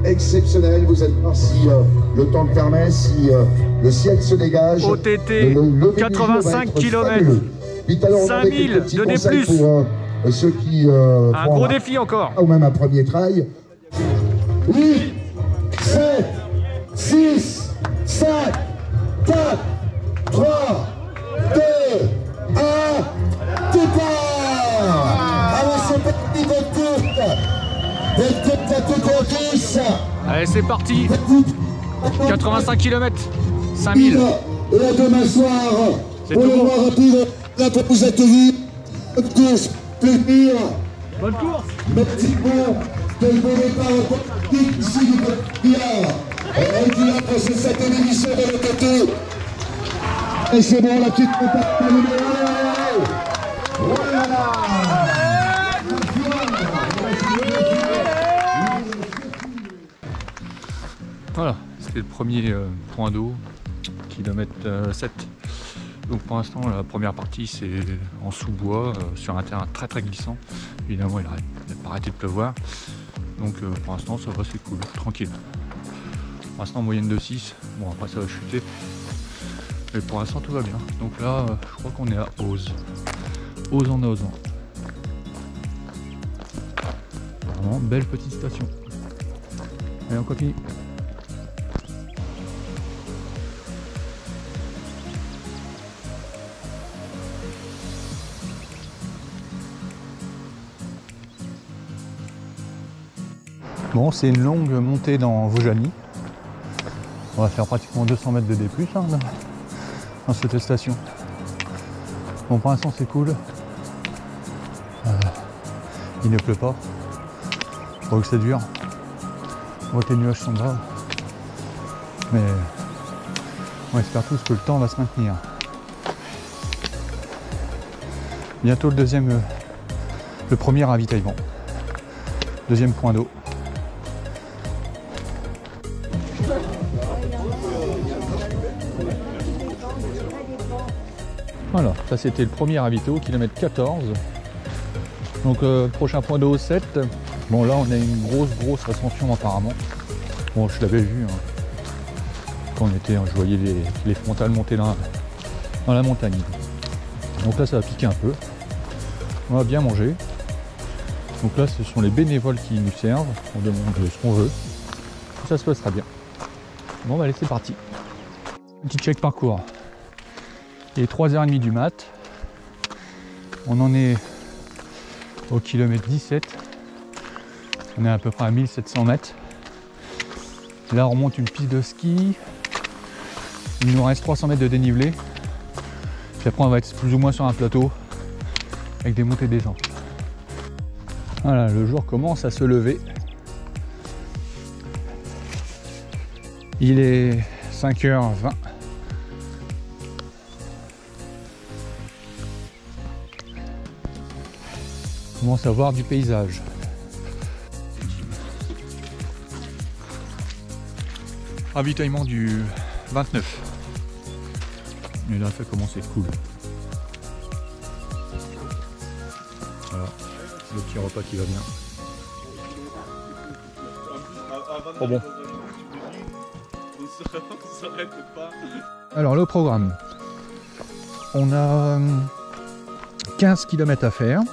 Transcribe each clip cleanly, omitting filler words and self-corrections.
exceptionnel. Vous allez voir si le temps le permet, si le ciel se dégage. OTT, 85 km, 5000 de D+. Pour ceux qui un gros défi encore. Ou même un premier trail. 8, 7, 6, 5, 4, 3, 2, 1, départ. Allez, c'est parti, votre courte. Votre courte à tout conquis. Allez, c'est parti. 85 km, 5000. Et là, demain soir, pour le mois rapide, là, vous êtes vus. Bonne course, plaisir. Bonne course. Mes petits bons, de le bon départ ici du Billard. Et qui a passé cette émission de l'autre côté. Et c'est bon, la petite contact numéro 1. Voilà. Voilà, c'était le premier point d'eau, kilomètre 7. Donc pour l'instant la première partie c'est en sous-bois, sur un terrain très très glissant. Évidemment il n'a pas arrêté de pleuvoir. Donc pour l'instant ça va, c'est cool, tranquille. Pour l'instant moyenne de 6, bon après ça va chuter. Mais pour l'instant tout va bien. Donc là je crois qu'on est à Auze. Auze en Auze. Vraiment belle petite station. Allez on continue. Bon, c'est une longue montée dans Vaujany. On va faire pratiquement 200 mètres de D+, hein, dans cette station. Bon, pour l'instant, c'est cool. Il ne pleut pas. Je crois que c'est dur. On voit que les nuages sont graves. Mais on espère tous que le temps va se maintenir. Bientôt le premier ravitaillement. Deuxième point d'eau. Voilà, ça c'était le premier ravito, kilomètre 14. Donc prochain point d'eau 7. Bon là on a une grosse ascension apparemment. Bon je l'avais vu hein. Quand on était, je voyais les frontales monter dans la montagne. Donc là ça va piquer un peu. On va bien manger. Donc là ce sont les bénévoles qui nous servent. On demande ce qu'on veut. Ça se passera bien. Bon bah allez c'est parti. Petit check parcours. Il est 3h30 du mat. On en est au kilomètre 17. On est à peu près à 1700 mètres. Là on remonte une piste de ski. Il nous reste 300 mètres de dénivelé. Puis après on va être plus ou moins sur un plateau avec des montées et des descentes. Voilà, le jour commence à se lever. Il est 5h20. On commence à voir du paysage. Ravitaillement du 29. Et là, ça commence à être cool. Voilà, le petit repas qui va bien. Oh bon. Alors, le programme. On a 15 km à faire. À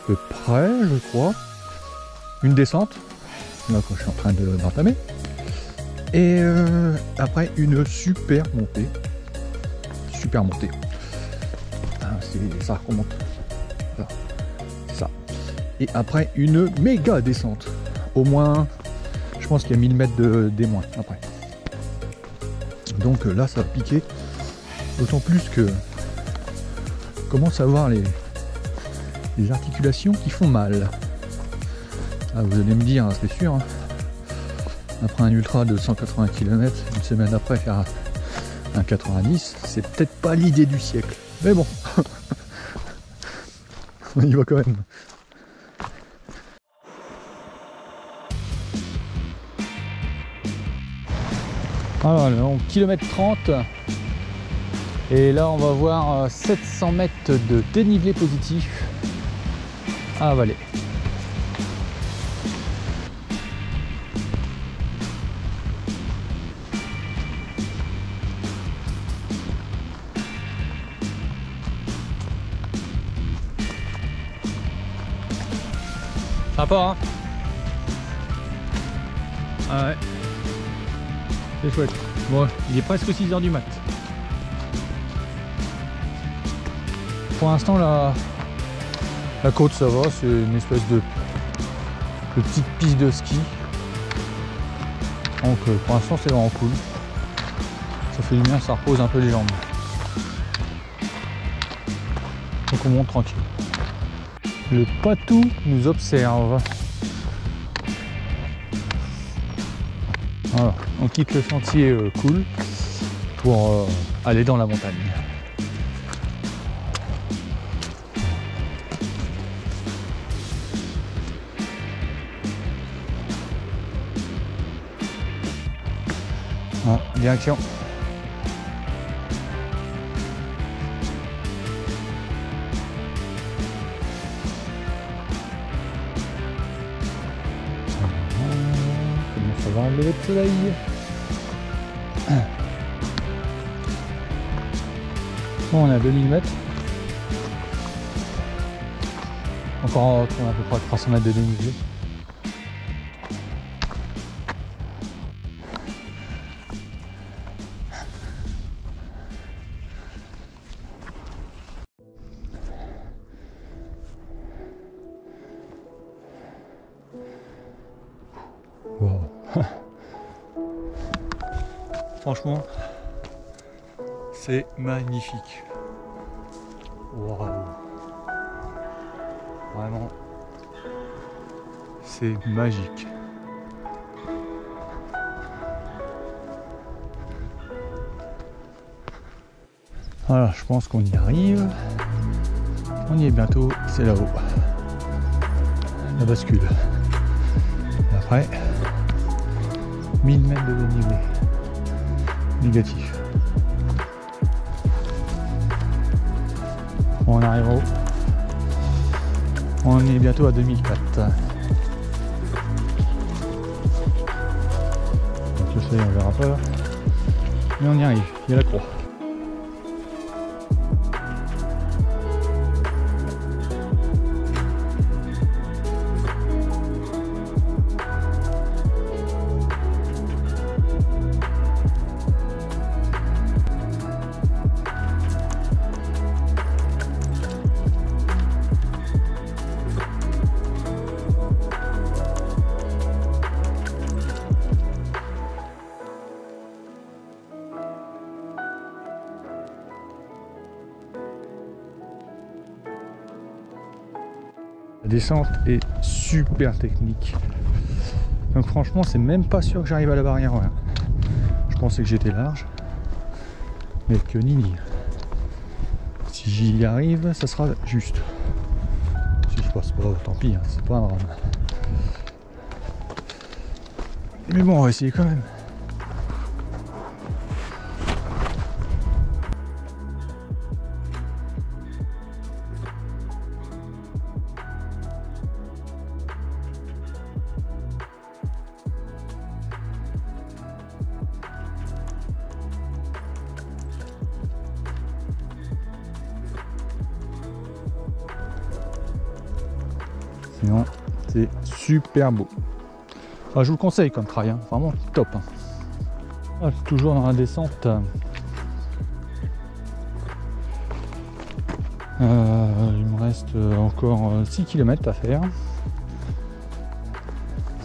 peu près, je crois. Une descente. Là, quand je suis en train d'entamer. Et après, une super montée. Super montée. Ah, ça remonte. Voilà. C'est ça. Et après, une méga descente. Au moins, je pense qu'il y a 1000 mètres des moins après. Donc là, ça va piquer. D'autant plus que on commence à voir les articulations qui font mal. Ah, vous allez me dire, c'est sûr, hein, après un ultra de 180 km, une semaine après faire un 90, c'est peut-être pas l'idée du siècle. Mais bon, on y va quand même. Alors, on kilomètre 30. Et là, on va voir 700 mètres de dénivelé positif à avaler. Sympa, hein? Ah ouais. C'est chouette. Bon, il est presque 6 h du mat. Pour l'instant, la côte, ça va. C'est une espèce de petite piste de ski. Donc pour l'instant, c'est vraiment cool. Ça fait du bien, ça repose un peu les jambes. Donc on monte tranquille. Le Patou nous observe. Voilà, on quitte le sentier cool pour aller dans la montagne. Voilà, direction. Ça va lever le soleil. Bon, on est à 2000 mètres. Encore à peu près 300 mètres de dénivelé. Wow. Franchement, c'est magnifique. Waouh. Vraiment, c'est magique. Voilà, je pense qu'on y arrive. On y est bientôt, c'est là-haut. La bascule. Et après, 1000 mètres de dénivelé. Négatif. On arrive en haut. On est bientôt à 2004. Donc le soleil on verra pas. Mais on y arrive, il y a la croix. La descente est super technique. Donc franchement, c'est même pas sûr que j'arrive à la barrière. Ouais. Je pensais que j'étais large. Mais que nini. Si j'y arrive, ça sera juste. Si je passe pas, tant pis, hein, c'est pas un drame. Mais bon, on va essayer quand même. Sinon, c'est super beau. Enfin, je vous le conseille comme trail, hein. Vraiment top. Hein. Ah, toujours dans la descente. Il me reste encore 6 km à faire.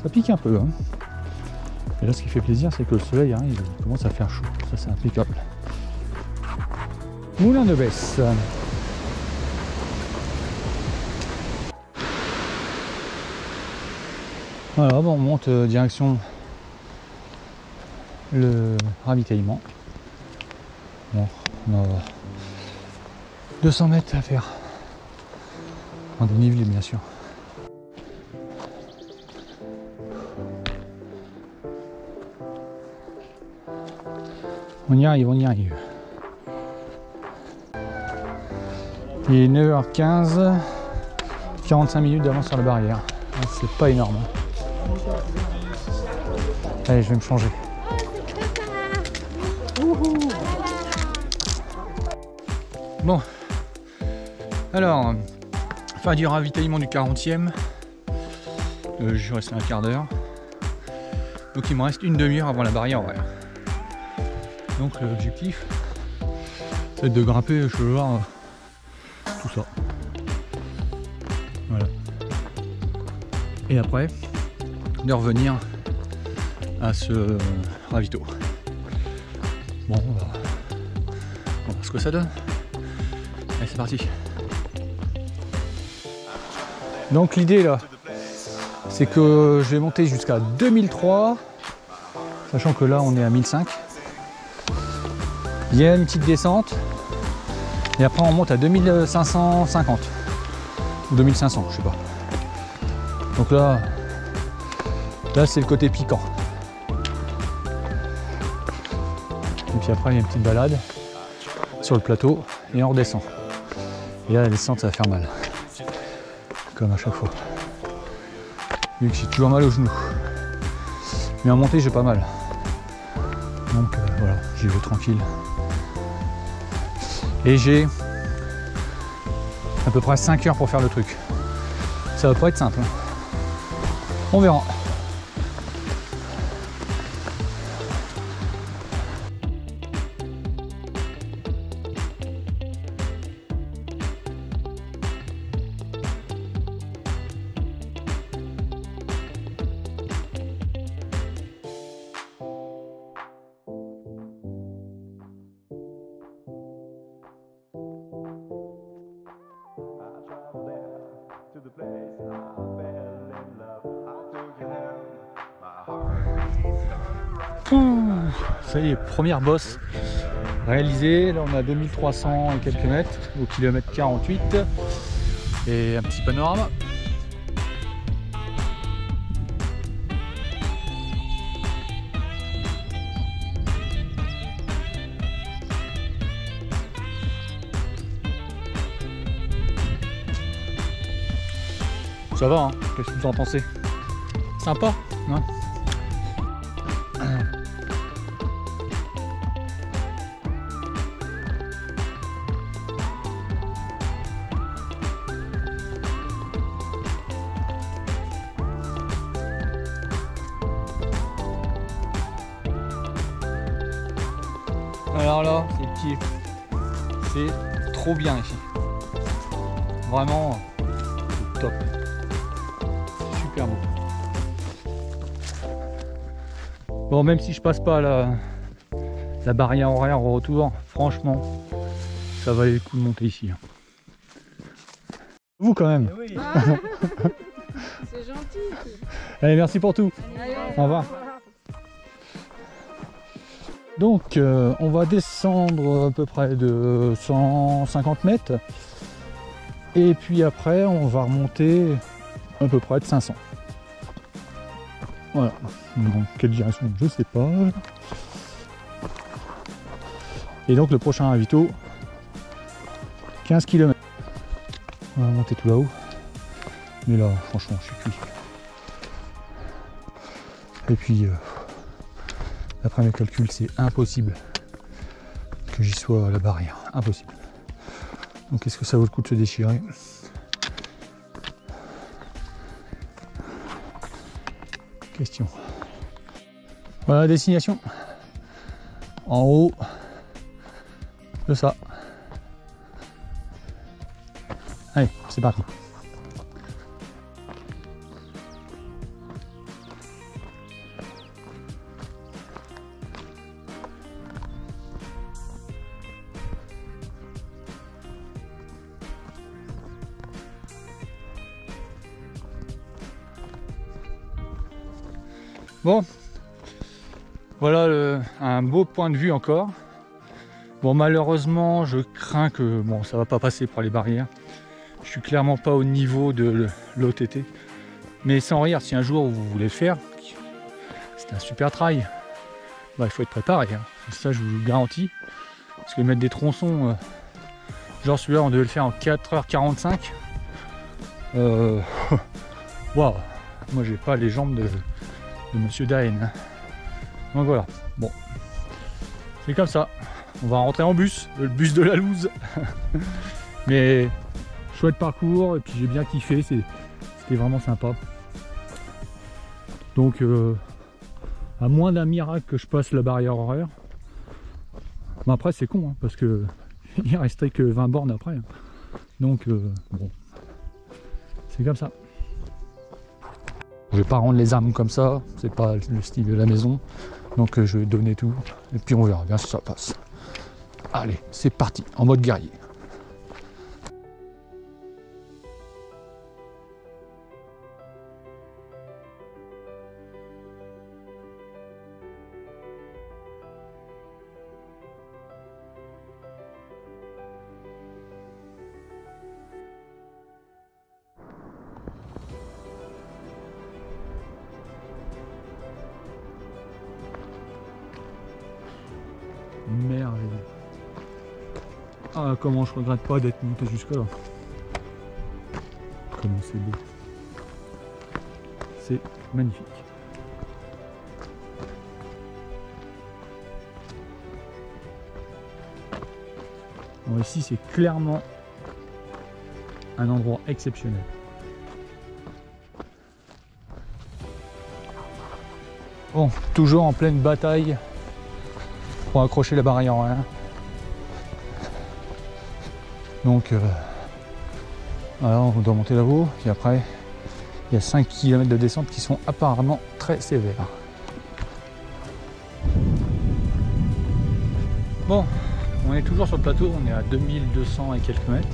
Ça pique un peu. Hein. Et là, ce qui fait plaisir, c'est que le soleil arrive, il commence à faire chaud. Ça, c'est impeccable. Moulin de Besse. Voilà, bon, on monte direction le ravitaillement. Bon, on a 200 mètres à faire. En dénivelé, bien sûr. On y arrive, on y arrive. Il est 9h15, 45 minutes d'avance sur la barrière. C'est pas énorme. Allez, je vais me changer. Bon, alors, fin du ravitaillement du 40e. Je reste un quart d'heure. Donc il me reste une demi-heure avant la barrière horaire. Donc l'objectif, c'est de grimper, je veux voir tout ça. Voilà. Et après, de revenir à ce ravito. Bon, on va voir ce que ça donne. Allez, c'est parti. Donc l'idée là, c'est que je vais monter jusqu'à 2003, sachant que là on est à 1005. Il y a une petite descente et après on monte à 2550 ou 2500, je sais pas. Donc là c'est le côté piquant. Et puis après il y a une petite balade sur le plateau et on redescend. Et là la descente ça va faire mal, comme à chaque fois. Vu que j'ai toujours mal aux genoux. Mais en montée j'ai pas mal. Donc voilà, j'y vais tranquille. Et j'ai à peu près 5 heures pour faire le truc. Ça va pas être simple. On verra. Ça y est, première bosse réalisée. Là on a 2300 et quelques mètres au kilomètre 48 et un petit panorama. Ça va, hein? Qu'est-ce que vous en pensez? Sympa, hein? Alors là, c'est le pied. C'est trop bien ici. Vraiment, c'est top. Super beau. Bon, même si je passe pas la barrière horaire au retour, franchement, ça valait le coup de monter ici. Vous quand même. Oui. C'est gentil. Allez, merci pour tout. Allez, au revoir. Donc on va descendre à peu près de 150 mètres et puis après on va remonter à peu près de 500. Voilà, dans quelle direction je sais pas. Et donc le prochain ravito, 15 km. On va monter tout là-haut. Mais là franchement je suis cuit. Et puis d'après mes calculs, c'est impossible que j'y sois à la barrière. Impossible. Donc est-ce que ça vaut le coup de se déchirer? Question. Voilà la destination. En haut de ça. Allez, c'est parti. Bon, voilà un beau point de vue encore. Bon, malheureusement, je crains que bon, ça va pas passer pour les barrières. Je suis clairement pas au niveau de l'OTT. Mais sans rire, si un jour vous voulez le faire, c'est un super trail. Bah, il faut être préparé, hein. Ça je vous le garantis. Parce que mettre des tronçons, genre celui-là, on devait le faire en 4h45. Waouh, moi j'ai pas les jambes de Monsieur Daen. Donc voilà, bon, c'est comme ça. On va rentrer en bus, le bus de la loose. Mais chouette parcours, et puis j'ai bien kiffé, c'était vraiment sympa. Donc à moins d'un miracle que je passe la barrière horaire. Mais après c'est con, hein, parce que il restait que 20 bornes après. Donc bon, c'est comme ça. Je vais pas rendre les armes comme ça, c'est pas le style de la maison. Donc je vais donner tout et puis on verra bien si ça passe. Allez, c'est parti, en mode guerrier. Merveilleux. Ah, comment je regrette pas d'être monté jusque là. Comment c'est beau. C'est magnifique. Bon, ici c'est clairement un endroit exceptionnel. Bon, toujours en pleine bataille pour accrocher la barrière horaire. Donc voilà, on doit monter là-haut et après il y a 5 km de descente qui sont apparemment très sévères. Bon, on est toujours sur le plateau, on est à 2200 et quelques mètres.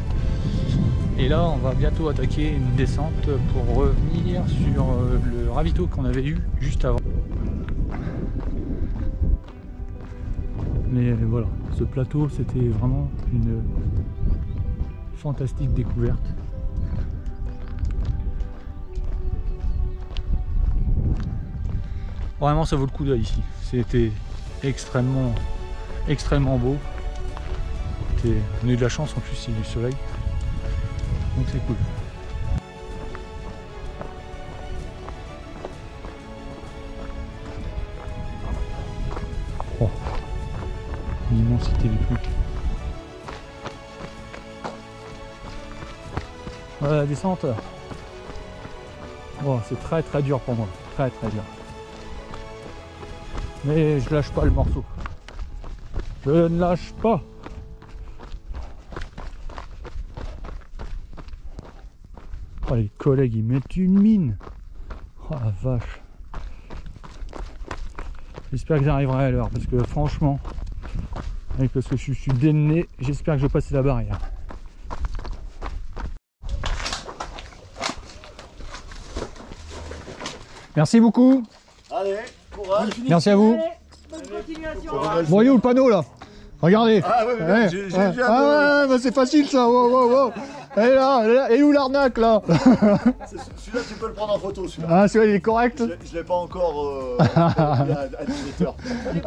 Et là on va bientôt attaquer une descente pour revenir sur le ravito qu'on avait eu juste avant. Mais voilà, ce plateau c'était vraiment une fantastique découverte. Vraiment ça vaut le coup d'œil ici. C'était extrêmement beau. On a eu de la chance, en plus il y a du soleil. Donc c'est cool. Oh, l'immensité du truc. Voilà la descente. Oh, c'est très dur pour moi. Très dur. Mais je lâche pas le morceau. Je ne lâche pas. Oh, les collègues ils mettent une mine. Oh la vache. J'espère que j'arriverai à l'heure parce que franchement, avec ce que je suis démené, j'espère que je vais passer la barrière. Merci beaucoup. Allez, courage. Merci à vous. Allez, bonne continuation. Bon, il est où le panneau là? Regardez. Ah ouais, Ouais, j'ai ouais. déjà Ah ouais, bah c'est facile ça. Wow. Elle est là. Et où l'arnaque là? Celui-là, tu peux le prendre en photo. Celui-là. Ah, celui-là il est correct. Je l'ai pas encore à 17h.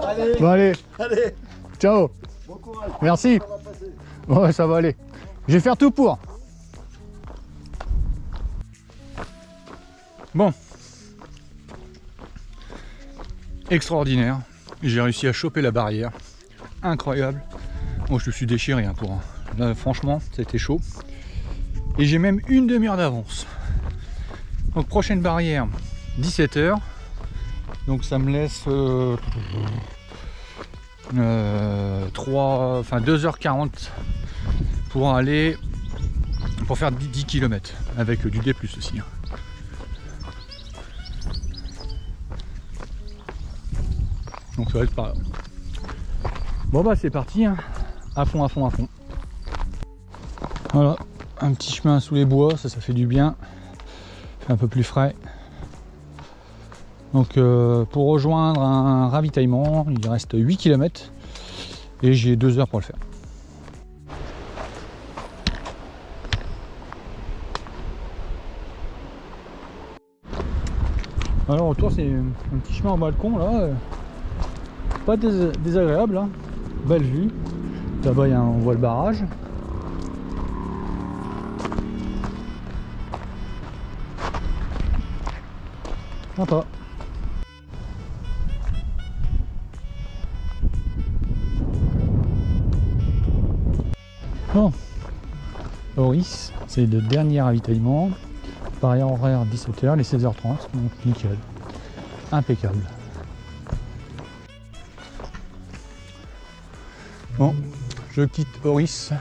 Allez, Bon, allez, allez, ciao. bon courage. Merci. Ça va passer. Ouais, ça va aller. Je vais faire tout pour. Bon. Extraordinaire. J'ai réussi à choper la barrière. Incroyable. Moi, je me suis déchiré hein, pour. Là, franchement, c'était chaud. Et j'ai même une demi-heure d'avance. Donc, prochaine barrière, 17h. Donc, ça me laisse 2h40 pour aller pour faire 10 km avec du D+ aussi. Donc ça va être pas. Bon bah c'est parti, hein. À fond. Voilà, un petit chemin sous les bois, ça fait du bien. Fait un peu plus frais. Donc pour rejoindre un ravitaillement, il reste 8 km et j'ai 2 heures pour le faire. Alors autour c'est un petit chemin en balcon là, pas désagréable, hein. Belle vue. Là-bas on voit le barrage. Sympa. Bon, Oris, c'est le dernier ravitaillement. Barrière horaire 17h, les 16h30, donc nickel. Impeccable. Bon, je quitte Oris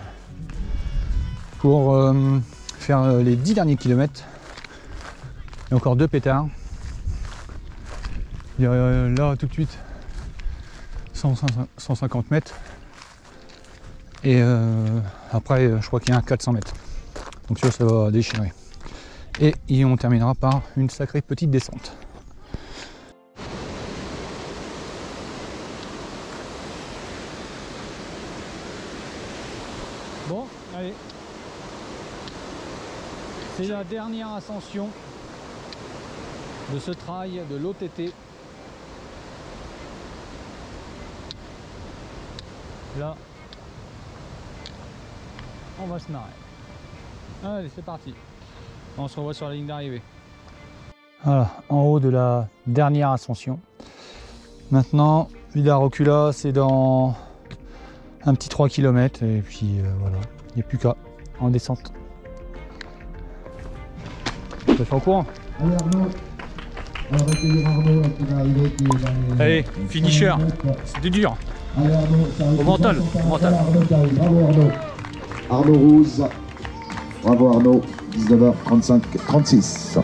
pour faire les 10 derniers kilomètres. Il y a encore 2 pétards. Il y a là tout de suite 150 mètres. Et après, je crois qu'il y a un 400 mètres. Donc ça va déchirer. Et on terminera par une sacrée petite descente. Bon, allez. C'est la dernière ascension de ce trail de l'OTT. Là, on va se marrer. Allez, c'est parti. On se revoit sur la ligne d'arrivée. Voilà, en haut de la dernière ascension. Maintenant, Villa Rocula, c'est dans un petit 3 km. Et puis voilà, il n'y a plus qu'à en descente. Je te fais en courant. Allez Arnaud, on va accueillir Arnaud qui va arriver, qui est dans les... Allez, finisher, c'était dur. Allez Arnaud, ça arrive. Au mental, au mental. Arnaud qui arrive. Bravo Arnaud. Arnaud Rouze. Bravo Arnaud, 19h35, 36.